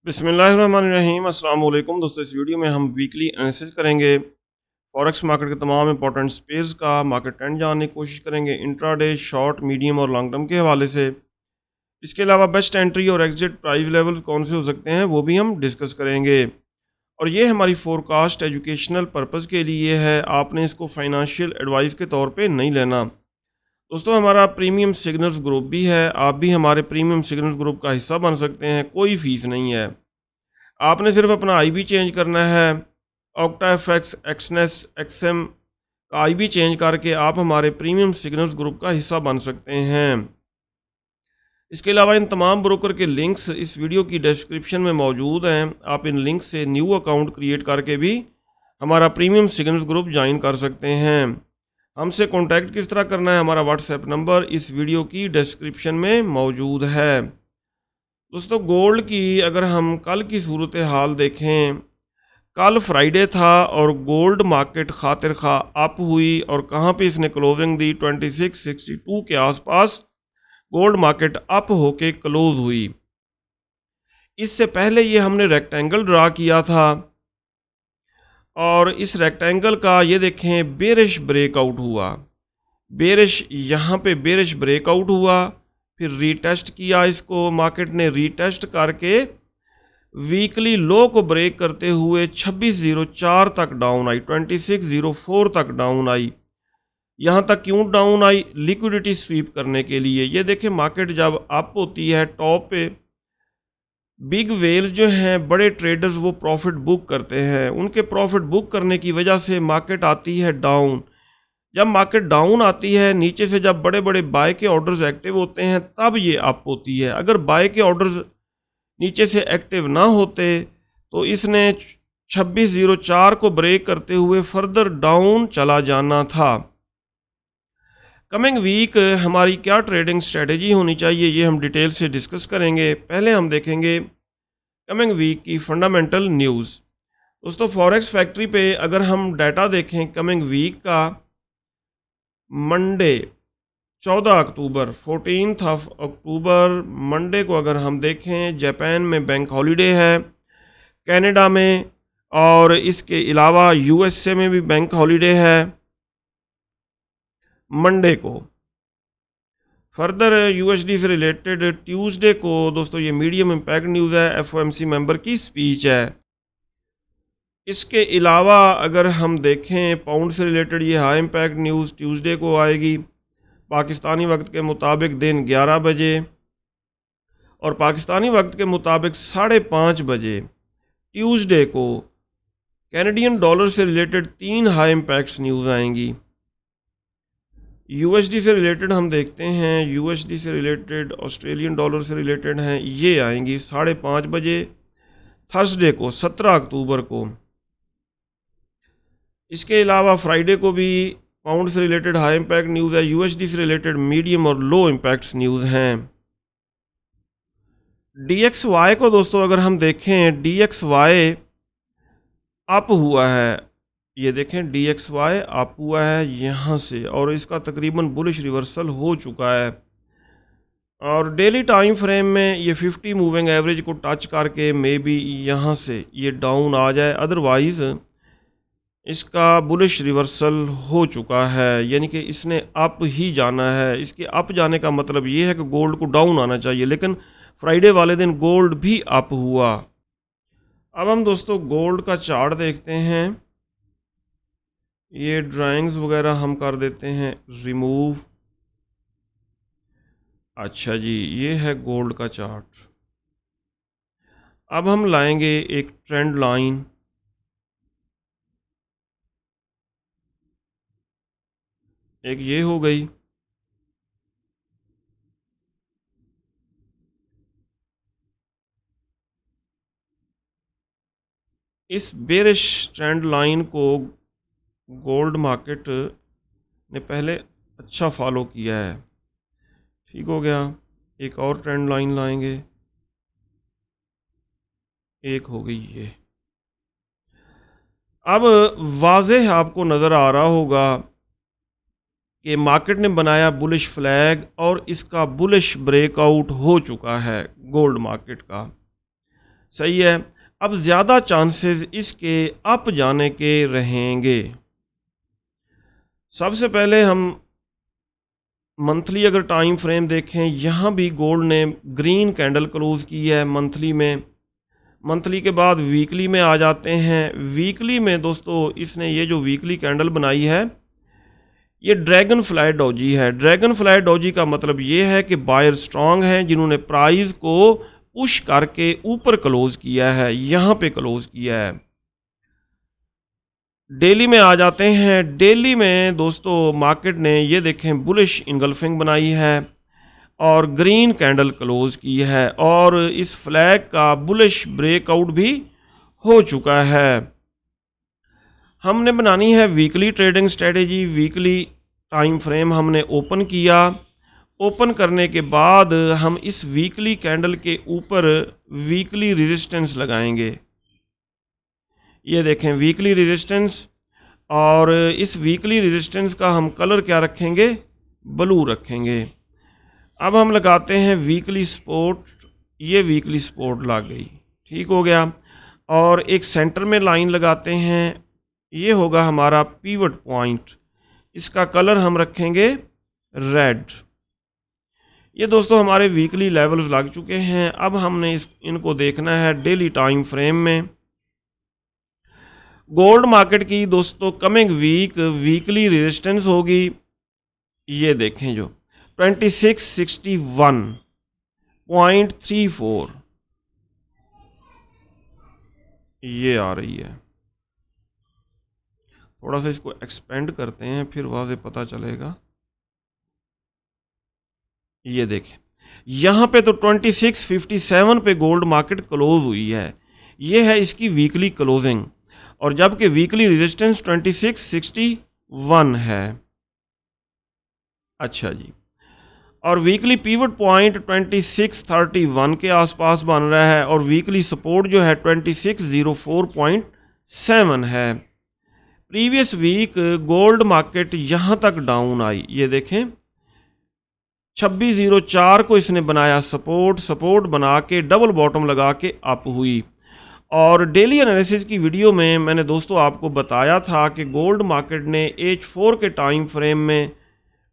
बिस्मिल्लाहिर्रहमानिर्रहीम अस्सलाम वालेकुम दोस्तों। इस वीडियो में हम वीकली एनालिसिस करेंगे। फॉरेक्स मार्केट के तमाम इंपॉर्टेंट स्पेयर्स का मार्केट ट्रेंड जानने की कोशिश करेंगे इंट्राडे, शॉर्ट, मीडियम और लॉन्ग टर्म के हवाले से। इसके अलावा बेस्ट एंट्री और एग्जिट प्राइस लेवल्स कौन से हो सकते हैं वो भी हम डिस्कस करेंगे। और ये हमारी फोरकास्ट एजुकेशनल पर्पज़ के लिए है, आपने इसको फाइनेंशियल एडवाइस के तौर पे नहीं लेना। दोस्तों हमारा प्रीमियम सिग्नल्स ग्रुप भी है, आप भी हमारे प्रीमियम सिग्नल्स ग्रुप का हिस्सा बन सकते हैं, कोई फ़ीस नहीं है। आपने सिर्फ अपना आईबी चेंज करना है। ऑक्टा एफएक्स, एक्सनेस, एक्सएम का आईबी चेंज करके आप हमारे प्रीमियम सिग्नल्स ग्रुप का हिस्सा बन सकते हैं। इसके अलावा इन तमाम ब्रोकर के लिंक्स इस वीडियो की डिस्क्रिप्शन में मौजूद हैं। आप इन लिंक से न्यू अकाउंट क्रिएट करके भी हमारा प्रीमियम सिग्नल्स ग्रुप ज्वाइन कर सकते हैं। हमसे कॉन्टैक्ट किस तरह करना है, हमारा व्हाट्सएप नंबर इस वीडियो की डिस्क्रिप्शन में मौजूद है। दोस्तों गोल्ड की अगर हम कल की सूरत हाल देखें, कल फ्राइडे था और गोल्ड मार्केट खातिर खा अप हुई और कहाँ पे इसने क्लोजिंग दी 2662 के आसपास गोल्ड मार्केट अप होके क्लोज हुई। इससे पहले ये हमने रेक्टेंगल ड्रा किया था और इस रेक्टेंगल का ये देखें बेरिश ब्रेकआउट हुआ। बेरिश यहाँ पे बेरिश ब्रेकआउट हुआ, फिर रीटेस्ट किया, इसको मार्केट ने रीटेस्ट करके वीकली लो को ब्रेक करते हुए 2604 तक डाउन आई, 2604 तक डाउन आई। यहाँ तक क्यों डाउन आई? लिक्विडिटी स्वीप करने के लिए। ये देखें मार्केट जब अप होती है टॉप पे, बिग वेल्स जो हैं, बड़े ट्रेडर्स, वो प्रॉफिट बुक करते हैं। उनके प्रॉफिट बुक करने की वजह से मार्केट आती है डाउन। जब मार्केट डाउन आती है नीचे से, जब बड़े बड़े बाय के ऑर्डर्स एक्टिव होते हैं तब ये अप होती है। अगर बाय के ऑर्डर्स नीचे से एक्टिव ना होते तो इसने 2604 को ब्रेक करते हुए फर्दर डाउन चला जाना था। कमिंग वीक हमारी क्या ट्रेडिंग स्ट्रेटेजी होनी चाहिए ये हम डिटेल से डिस्कस करेंगे। पहले हम देखेंगे कमिंग वीक की फंडामेंटल न्यूज़। दोस्तों फॉरेक्स फैक्ट्री पे अगर हम डाटा देखें कमिंग वीक का, Monday 14 October 14 of October Monday को अगर हम देखें, जापान में बैंक हॉलीडे है, कनाडा में और इसके अलावा यूएसए में भी बैंक हॉलीडे है मंडे को। फर्दर यूएसडी से रिलेटेड ट्यूसडे को दोस्तों ये मीडियम इम्पैक्ट न्यूज़ है, एफओएमसी मेंबर की स्पीच है। इसके अलावा अगर हम देखें पाउंड से रिलेटेड ये हाई इम्पैक्ट न्यूज़ ट्यूसडे को आएगी, पाकिस्तानी वक्त के मुताबिक दिन 11 बजे और पाकिस्तानी वक्त के मुताबिक 5:30 बजे ट्यूसडे को कैनेडियन डॉलर से रिलेटेड 3 हाई इम्पैक्ट्स न्यूज़ आएंगी। यूएसडी से रिलेटेड हम देखते हैं, यूएसडी से रिलेटेड ऑस्ट्रेलियन डॉलर से रिलेटेड हैं, ये आएंगी 5:30 बजे थर्सडे को 17 अक्टूबर को। इसके अलावा फ्राइडे को भी पाउंड से रिलेटेड हाई इम्पैक्ट न्यूज़ है, यूएसडी से रिलेटेड मीडियम और लो इम्पैक्ट्स न्यूज़ हैं। डीएक्सवाई को दोस्तों अगर हम देखें, डीएक्सवाई अप हुआ है, ये देखें डीएक्सवाई अप हुआ है यहाँ से और इसका तकरीबन बुलिश रिवर्सल हो चुका है। और डेली टाइम फ्रेम में ये 50 मूविंग एवरेज को टच करके मे बी यहाँ से ये डाउन आ जाए, अदरवाइज़ इसका बुलिश रिवर्सल हो चुका है, यानी कि इसने अप ही जाना है। इसके अप जाने का मतलब ये है कि गोल्ड को डाउन आना चाहिए, लेकिन फ्राइडे वाले दिन गोल्ड भी अप हुआ। अब हम दोस्तों गोल्ड का चार्ट देखते हैं। ये ड्राइंग्स वगैरह हम कर देते हैं रिमूव। अच्छा जी, ये है गोल्ड का चार्ट। अब हम लाएंगे एक ट्रेंड लाइन। एक ये हो गई, इस बेरिश ट्रेंड लाइन को गोल्ड मार्केट ने पहले अच्छा फॉलो किया है, ठीक हो गया। एक और ट्रेंड लाइन लाएंगे, एक हो गई ये। अब वाज़ेह आपको नज़र आ रहा होगा कि मार्केट ने बनाया बुलिश फ्लैग और इसका बुलिश ब्रेकआउट हो चुका है गोल्ड मार्केट का। सही है। अब ज़्यादा चांसेस इसके अप जाने के रहेंगे। सबसे पहले हम मंथली अगर टाइम फ्रेम देखें, यहाँ भी गोल्ड ने ग्रीन कैंडल क्लोज की है मंथली में। मंथली के बाद वीकली में आ जाते हैं। वीकली में दोस्तों इसने ये जो वीकली कैंडल बनाई है, ये ड्रैगन फ्लाई डॉजी है। ड्रैगन फ्लाई डॉजी का मतलब ये है कि बायर स्ट्रांग हैं, जिन्होंने प्राइस को पुश करके ऊपर क्लोज किया है, यहाँ पे क्लोज किया है। डेली में आ जाते हैं। डेली में दोस्तों मार्केट ने ये देखें बुलिश इनगल्फिंग बनाई है और ग्रीन कैंडल क्लोज की है, और इस फ्लैग का बुलिश ब्रेकआउट भी हो चुका है। हमने बनानी है weekly trading strategy. Weekly time frame हमने ओपन किया। ओपन करने के बाद हम इस वीकली कैंडल के ऊपर वीकली रेजिस्टेंस लगाएंगे। ये देखें वीकली रेजिस्टेंस, और इस वीकली रेजिस्टेंस का हम कलर क्या रखेंगे, ब्लू रखेंगे। अब हम लगाते हैं वीकली सपोर्ट। ये वीकली सपोर्ट लग गई, ठीक हो गया। और एक सेंटर में लाइन लगाते हैं, ये होगा हमारा पीवट पॉइंट। इसका कलर हम रखेंगे रेड। ये दोस्तों हमारे वीकली लेवल्स लग चुके हैं। अब हमने इनको देखना है डेली टाइम फ्रेम में। गोल्ड मार्केट की दोस्तों कमिंग वीक वीकली रेजिस्टेंस होगी, ये देखें जो 2661.34 ये आ रही है। थोड़ा सा इसको एक्सपेंड करते हैं, फिर वाज़े पता चलेगा। ये देखें यहाँ पे तो 2657 पे गोल्ड मार्केट क्लोज हुई है। ये है इसकी वीकली क्लोजिंग, और जबकि वीकली रेजिस्टेंस 2661 है। अच्छा जी, और वीकली पीवट पॉइंट 2631 के आसपास बन रहा है, और वीकली सपोर्ट जो है 2604.7 है। प्रीवियस वीक गोल्ड मार्केट यहाँ तक डाउन आई, ये देखें 2604 को इसने बनाया सपोर्ट। सपोर्ट बना के डबल बॉटम लगा के अप हुई। और डेली एनालिसिस की वीडियो में मैंने दोस्तों आपको बताया था कि गोल्ड मार्केट ने H4 के टाइम फ्रेम में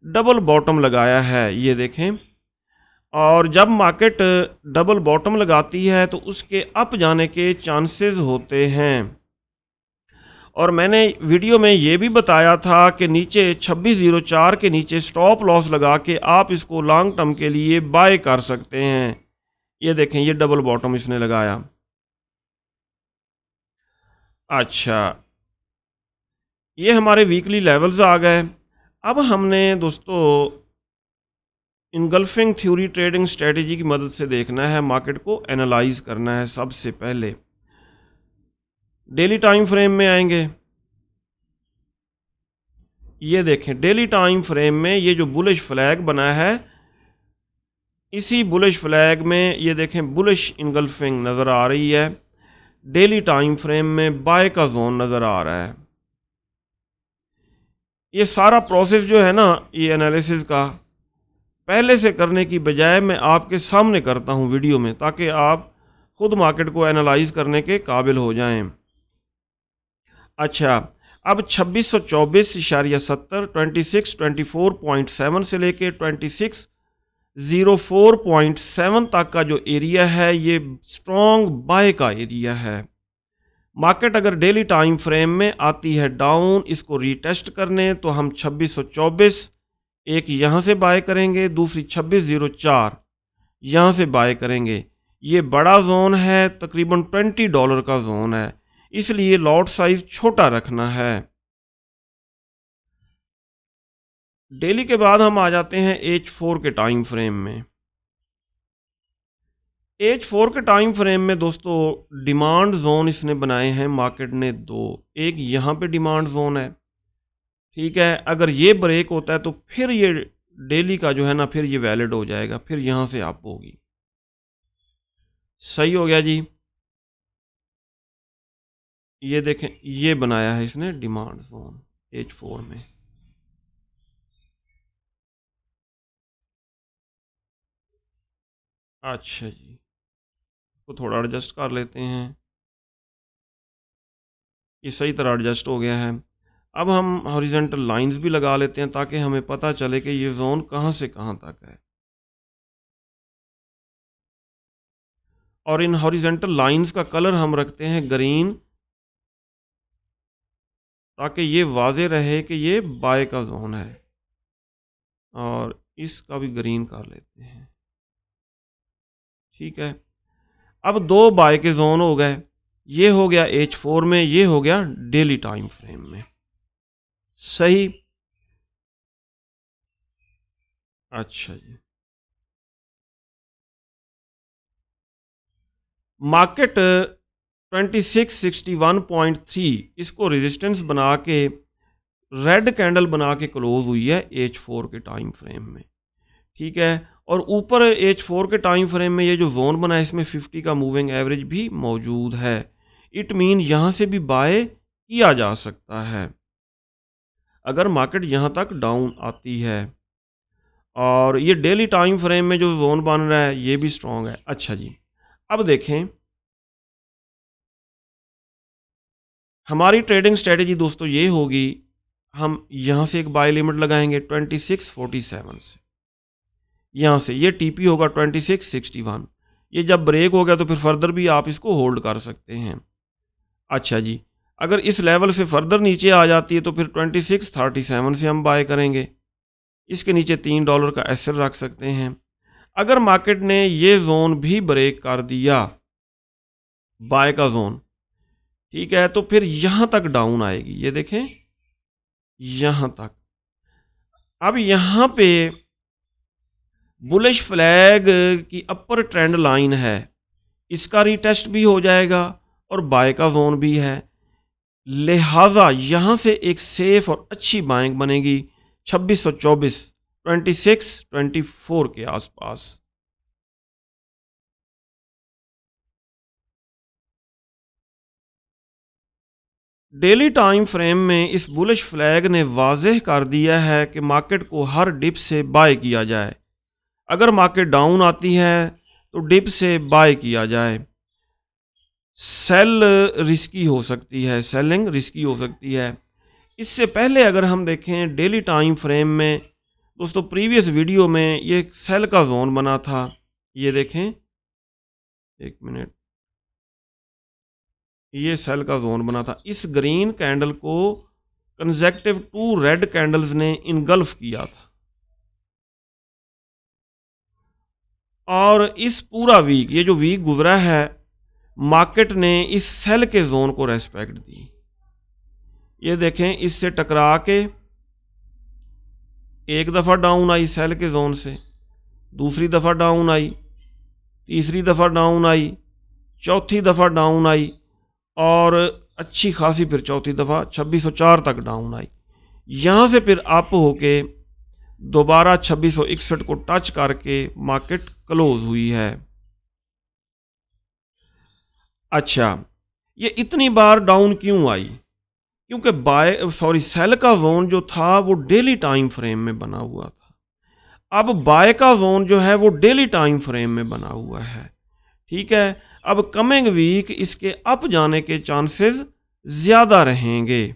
डबल बॉटम लगाया है, ये देखें। और जब मार्केट डबल बॉटम लगाती है तो उसके अप जाने के चांसेस होते हैं। और मैंने वीडियो में ये भी बताया था कि नीचे 2604 के नीचे स्टॉप लॉस लगा के आप इसको लॉन्ग टर्म के लिए बाय कर सकते हैं। ये देखें ये डबल बॉटम इसने लगाया। अच्छा, ये हमारे वीकली लेवल्स आ गए। अब हमने दोस्तों इनगल्फिंग थ्योरी ट्रेडिंग स्ट्रेटेजी की मदद से देखना है, मार्केट को एनालाइज करना है। सबसे पहले डेली टाइम फ्रेम में आएंगे। ये देखें डेली टाइम फ्रेम में ये जो बुलिश फ्लैग बना है, इसी बुलिश फ्लैग में ये देखें बुलिश इनगल्फिंग नज़र आ रही है। डेली टाइम फ्रेम में बाय का जोन नज़र आ रहा है। ये सारा प्रोसेस जो है ना, ये एनालिसिस का पहले से करने की बजाय मैं आपके सामने करता हूँ वीडियो में, ताकि आप खुद मार्केट को एनालाइज करने के काबिल हो जाएं। अच्छा, अब 2624.70 2624.7 से लेके 2604.7 तक का जो एरिया है, ये स्ट्रॉन्ग बाय का एरिया है। मार्केट अगर डेली टाइम फ्रेम में आती है डाउन, इसको रीटेस्ट करने, तो हम 2624 एक यहाँ से बाय करेंगे, दूसरी 2604 यहाँ से बाय करेंगे। ये बड़ा जोन है, तकरीबन $20 का जोन है, इसलिए लॉट साइज छोटा रखना है। डेली के बाद हम आ जाते हैं H4 के टाइम फ्रेम में। H4 के टाइम फ्रेम में दोस्तों डिमांड जोन इसने बनाए हैं मार्केट ने दो। एक यहाँ पे डिमांड जोन है, ठीक है। अगर ये ब्रेक होता है तो फिर ये डेली का जो है ना, फिर ये वैलिड हो जाएगा, फिर यहाँ से अप होगी। सही हो गया जी। ये देखें ये बनाया है इसने डिमांड जोन H4 में। अच्छा जी, तो इसको थोड़ा एडजस्ट कर लेते हैं। ये सही तरह एडजस्ट हो गया है। अब हम हॉरिजॉन्टल लाइंस भी लगा लेते हैं ताकि हमें पता चले कि ये जोन कहाँ से कहाँ तक है। और इन हॉरिजॉन्टल लाइंस का कलर हम रखते हैं ग्रीन, ताकि ये वाज़े रहे कि ये बाय का जोन है। और इसका भी ग्रीन कर लेते हैं। ठीक है, अब दो बाय के जोन हो गए। ये हो गया H4 में, ये हो गया डेली टाइम फ्रेम में। सही। अच्छा जी, मार्केट 2661.3 इसको रेजिस्टेंस बना के रेड कैंडल बना के क्लोज हुई है H4 के टाइम फ्रेम में। ठीक है, और ऊपर H4 के टाइम फ्रेम में ये जो जोन बना है इसमें 50 का मूविंग एवरेज भी मौजूद है। इट मीन यहाँ से भी बाय किया जा सकता है अगर मार्केट यहाँ तक डाउन आती है। और ये डेली टाइम फ्रेम में जो जोन बन रहा है ये भी स्ट्रॉन्ग है। अच्छा जी, अब देखें हमारी ट्रेडिंग स्ट्रेटेजी दोस्तों ये होगी, हम यहाँ से एक बाय लिमिट लगाएंगे 2647 से, यहाँ से ये टीपी होगा 2661। ये जब ब्रेक हो गया तो फिर फर्दर भी आप इसको होल्ड कर सकते हैं। अच्छा जी, अगर इस लेवल से फर्दर नीचे आ जाती है तो फिर 2637 से हम बाय करेंगे। इसके नीचे $3 का एसएल रख सकते हैं। अगर मार्केट ने ये जोन भी ब्रेक कर दिया, बाय का जोन, ठीक है, तो फिर यहां तक डाउन आएगी। ये देखें यहां तक। अब यहां पे बुलिश फ्लैग की अपर ट्रेंड लाइन है, इसका रीटेस्ट भी हो जाएगा और बाय का जोन भी है। लिहाजा यहां से एक सेफ और अच्छी बाइंग बनेगी 2624 2624 के आसपास। डेली टाइम फ्रेम में इस बुलिश फ्लैग ने वाज़ेह कर दिया है कि मार्केट को हर डिप से बाय किया जाए। अगर मार्केट डाउन आती है तो डिप से बाय किया जाए। सेल रिस्की हो सकती है, सेलिंग रिस्की हो सकती है। इससे पहले अगर हम देखें डेली टाइम फ्रेम में दोस्तों, प्रीवियस वीडियो में ये सेल का जोन बना था। ये देखें, एक मिनट, ये सेल का जोन बना था। इस ग्रीन कैंडल को कंसेक्टिव 2 रेड कैंडल्स ने इनगल्फ किया था और इस पूरा वीक, ये जो वीक गुजरा है, मार्केट ने इस सेल के जोन को रेस्पेक्ट दी। ये देखें, इससे टकरा के एक दफ़ा डाउन आई सेल के जोन से, दूसरी दफ़ा डाउन आई, तीसरी दफ़ा डाउन आई, चौथी दफ़ा डाउन आई और अच्छी खासी फिर चौथी दफ़ा 2604 तक डाउन आई। यहाँ से फिर अप होके दोबारा 2661 को टच करके मार्केट क्लोज हुई है। अच्छा, ये इतनी बार डाउन क्यों आई? क्योंकि सेल का जोन जो था वो डेली टाइम फ्रेम में बना हुआ था। अब बाय का जोन जो है वो डेली टाइम फ्रेम में बना हुआ है। ठीक है, अब कमिंग वीक इसके अप जाने के चांसेस ज्यादा रहेंगे।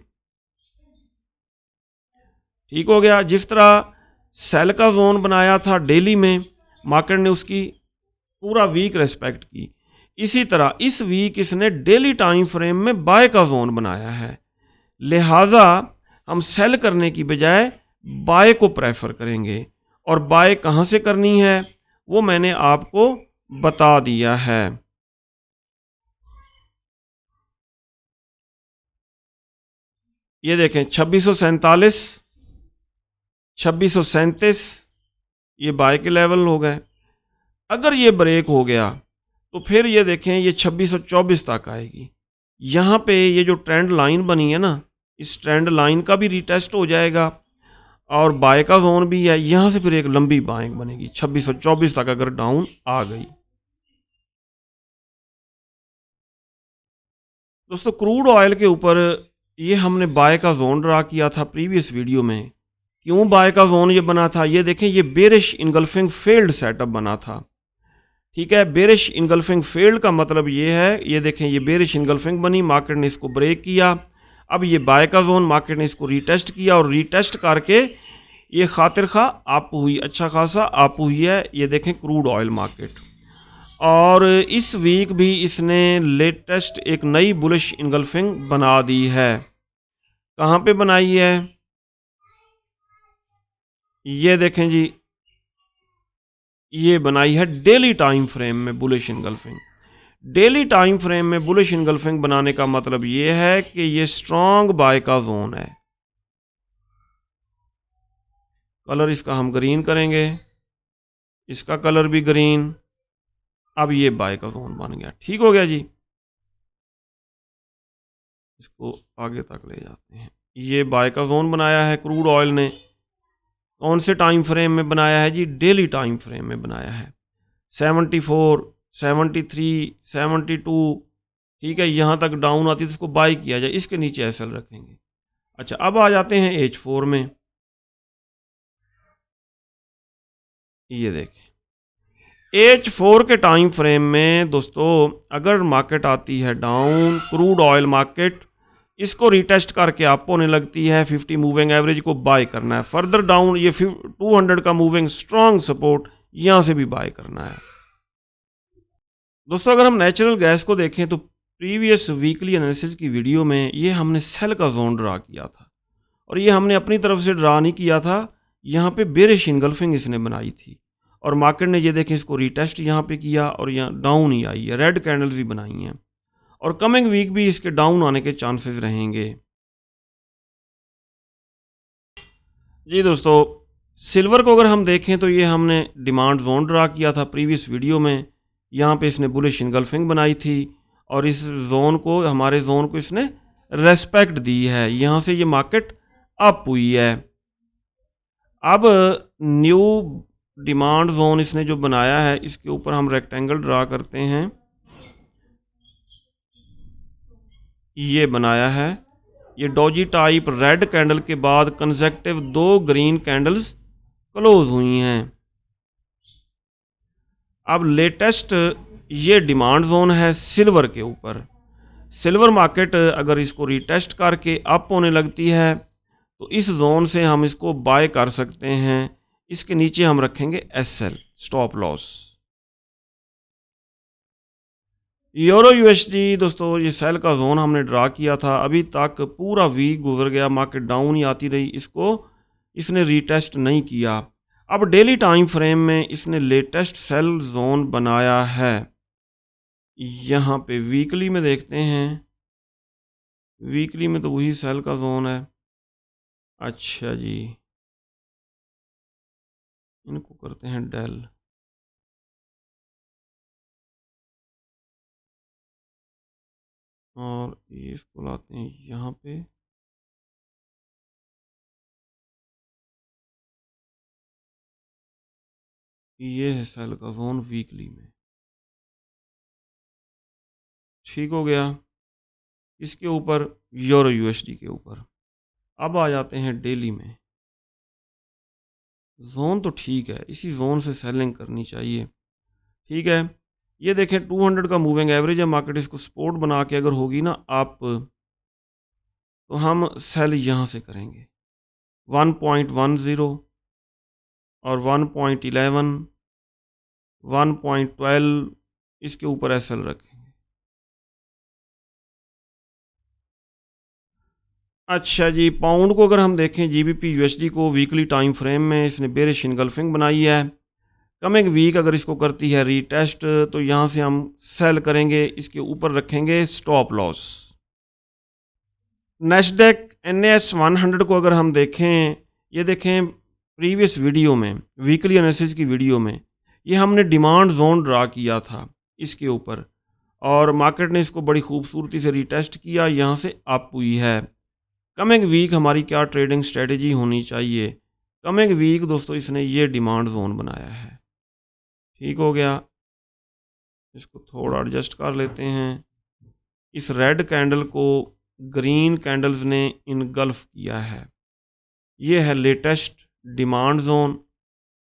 ठीक हो गया। जिस तरह सेल का जोन बनाया था डेली में, मार्केट ने उसकी पूरा वीक रेस्पेक्ट की, इसी तरह इस वीक इसने डेली टाइम फ्रेम में बाय का जोन बनाया है। लिहाजा हम सेल करने की बजाय बाय को प्रेफर करेंगे। और बाय कहाँ से करनी है वो मैंने आपको बता दिया है। ये देखें 2647, 2637 ये बाय के लेवल हो गए। अगर ये ब्रेक हो गया तो फिर ये देखें ये 2624 तक आएगी। यहाँ पे ये जो ट्रेंड लाइन बनी है ना, इस ट्रेंड लाइन का भी रिटेस्ट हो जाएगा और बाय का जोन भी है। यहाँ से फिर एक लंबी बाइंग बनेगी 2624 तक अगर डाउन आ गई। दोस्तों, क्रूड ऑयल के ऊपर ये हमने बाय का जोन ड्रा किया था प्रीवियस वीडियो में। क्यों बाय का जोन ये बना था? ये देखें, ये बेरिश इनगल्फिंग फेल्ड सेटअप बना था। ठीक है। बेरिश इनगल्फिंग फेल्ड का मतलब ये है, ये देखें ये बेरिश इनगल्फिंग बनी, मार्केट ने इसको ब्रेक किया। अब ये बाय का जोन, मार्केट ने इसको रीटेस्ट किया और रीटेस्ट करके ये खातिर खा अप हुई, अच्छा खासा अप हुई है। ये देखें क्रूड ऑयल मार्केट, और इस वीक भी इसने लेटेस्ट एक नई बुलिश इनगल्फिंग बना दी है। कहाँ पे बनाई है, ये देखें जी, ये बनाई है डेली टाइम फ्रेम में bullish engulfing. Daily time frame में बुलिश इनगल्फिंग बनाने का मतलब ये है कि ये स्ट्रॉन्ग बाय का जोन है। कलर इसका हम ग्रीन करेंगे, इसका कलर भी ग्रीन। अब ये बाय का जोन बन गया, ठीक हो गया जी। इसको आगे तक ले जाते हैं। ये बाय का जोन बनाया है क्रूड ऑयल ने, कौन से टाइम फ्रेम में बनाया है जी, डेली टाइम फ्रेम में बनाया है। 74, 73, 72, ठीक है, यहाँ तक डाउन आती है तो इसको बाय किया जाए, इसके नीचे एसएल रखेंगे। अच्छा, अब आ जाते हैं H4 में। ये देखें H4 के टाइम फ्रेम में दोस्तों, अगर मार्केट आती है डाउन, क्रूड ऑयल मार्केट इसको रिटेस्ट करके अप होने लगती है, 50 मूविंग एवरेज को बाय करना है। फर्दर डाउन ये 200 का मूविंग स्ट्रॉन्ग सपोर्ट, यहाँ से भी बाय करना है। दोस्तों अगर हम नेचुरल गैस को देखें तो प्रीवियस वीकली एनालिसिस की वीडियो में ये हमने सेल का जोन ड्रा किया था, और ये हमने अपनी तरफ से ड्रा नहीं किया था। यहाँ पे बेरिश इनगल्फिंग इसने बनाई थी, और मार्केट ने ये देखें इसको रीटेस्ट यहाँ पे किया और यहाँ डाउन ही आई है, रेड कैंडल्स भी बनाई हैं, और कमिंग वीक भी इसके डाउन आने के चांसेस रहेंगे। जी दोस्तों, सिल्वर को अगर हम देखें तो ये हमने डिमांड जोन ड्रा किया था प्रीवियस वीडियो में। यहाँ पे इसने बुलिश इनगल्फिंग बनाई थी, और इस जोन को, हमारे जोन को इसने रेस्पेक्ट दी है। यहाँ से ये मार्केट अप हुई है। अब न्यू डिमांड जोन इसने जो बनाया है, इसके ऊपर हम रेक्टेंगल ड्रा करते हैं। ये बनाया है, ये डॉजी टाइप रेड कैंडल के बाद कंसेक्टिव 2 ग्रीन कैंडल्स क्लोज हुई हैं। अब लेटेस्ट ये डिमांड जोन है सिल्वर के ऊपर। सिल्वर मार्केट अगर इसको रिटेस्ट करके अप होने लगती है तो इस जोन से हम इसको बाय कर सकते हैं। इसके नीचे हम रखेंगे SL, stop loss. Euro USD दोस्तों, ये सेल का जोन हमने ड्रा किया था, अभी तक पूरा वीक गुजर गया, मार्केट डाउन ही आती रही, इसको इसने रीटेस्ट नहीं किया। अब डेली टाइम फ्रेम में इसने लेटेस्ट सेल जोन बनाया है। यहाँ पे वीकली में देखते हैं, वीकली में तो वही सेल का जोन है। अच्छा जी, इनको करते हैं डेल, और ये इसको लाते हैं यहाँ पे। ये है सेल का जोन वीकली में, ठीक हो गया। इसके ऊपर यूरो यूएसडी के ऊपर। अब आ जाते हैं डेली में। जोन तो ठीक है, इसी जोन से सेलिंग करनी चाहिए, ठीक है। ये देखें 200 का मूविंग एवरेज है, मार्केट इसको सपोर्ट बना के अगर होगी ना आप, तो हम सेल यहाँ से करेंगे 1.10 और 1.11, 1.12, इसके ऊपर एसएल रखेंगे। अच्छा जी, पाउंड को अगर हम देखें, जीबीपी यूएसडी को वीकली टाइम फ्रेम में इसने बेरिश इनगल्फिंग बनाई है। कमिंग वीक अगर इसको करती है रीटेस्ट तो यहाँ से हम सेल करेंगे, इसके ऊपर रखेंगे स्टॉप लॉस। नेस्डेक एनएस 100 को अगर हम देखें, ये देखें प्रीवियस वीडियो में, वीकली एनालिसिस की वीडियो में, ये हमने डिमांड जोन ड्रा किया था इसके ऊपर, और मार्केट ने इसको बड़ी खूबसूरती से रीटेस्ट किया, यहाँ से अप हुई है। कमिंग वीक हमारी क्या ट्रेडिंग स्ट्रेटजी होनी चाहिए? कमिंग वीक दोस्तों इसने ये डिमांड जोन बनाया है, ठीक हो गया। इसको थोड़ा एडजस्ट कर लेते हैं। इस रेड कैंडल को ग्रीन कैंडल्स ने इनगल्फ किया है। ये है लेटेस्ट डिमांड जोन,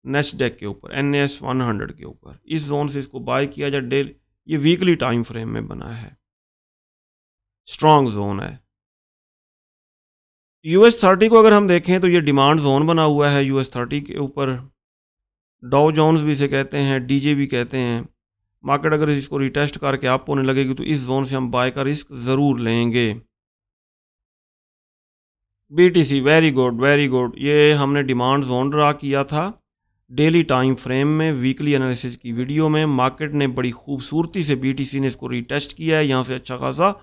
नेस्डेक के ऊपर, NAS 100 के ऊपर, इस जोन से इसको बाय किया जाए। डेली ये वीकली टाइम फ्रेम में बना है, स्ट्रॉन्ग जोन है। US30 को अगर हम देखें तो ये डिमांड जोन बना हुआ है US30 के ऊपर। डाउ जोन्स भी इसे कहते हैं, DJ भी कहते हैं। मार्केट अगर इसको रिटेस्ट करके अप होने लगेगी तो इस जोन से हम बाय का रिस्क ज़रूर लेंगे। BTC very good very good, ये हमने डिमांड जोन ड्रा किया था डेली टाइम फ्रेम में, वीकली एनालिसिस की वीडियो में। मार्केट ने बड़ी खूबसूरती से BTC ने इसको रिटेस्ट किया है, यहाँ से अच्छा खासा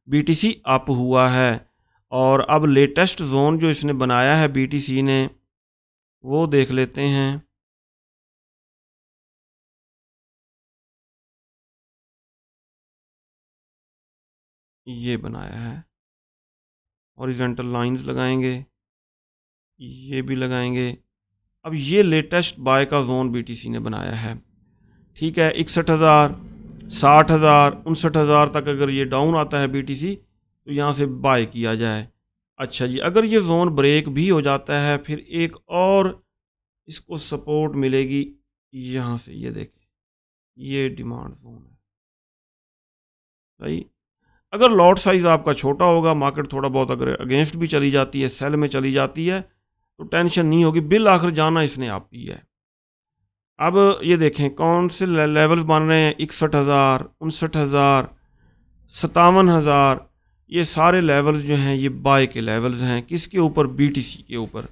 BTC अप हुआ है। और अब लेटेस्ट जोन जो इसने बनाया है BTC ने वो देख लेते हैं। ये बनाया है, हॉरिजॉन्टल लाइंस लगाएंगे, ये भी लगाएंगे। अब ये लेटेस्ट बाय का जोन BTC ने बनाया है, ठीक है। 61,000, 60,000, 59,000 तक अगर ये डाउन आता है BTC तो यहाँ से बाय किया जाए। अच्छा जी, अगर ये जोन ब्रेक भी हो जाता है फिर एक और इसको सपोर्ट मिलेगी यहाँ से, ये देखें ये डिमांड जोन है भाई। अगर लॉट साइज़ आपका छोटा होगा, मार्केट थोड़ा बहुत अगर अगेंस्ट भी चली जाती है, सेल में चली जाती है, तो टेंशन नहीं होगी, बिल आखिर जाना इसने आप ही है। अब ये देखें कौन से लेवल्स बन रहे हैं, 61,000, 59,000, 57,000, ये सारे लेवल्स जो हैं ये बाय के लेवल्स हैं। किसके ऊपर? BTC के ऊपर।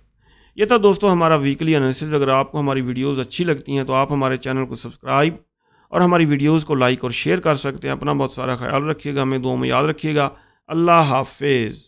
ये था दोस्तों हमारा वीकली एनालिसिस। अगर आपको हमारी वीडियोस अच्छी लगती हैं तो आप हमारे चैनल को सब्सक्राइब और हमारी वीडियोस को लाइक और शेयर कर सकते हैं। अपना बहुत सारा ख्याल रखिएगा, हमें दुआ में याद रखिएगा। अल्लाह हाफिज़।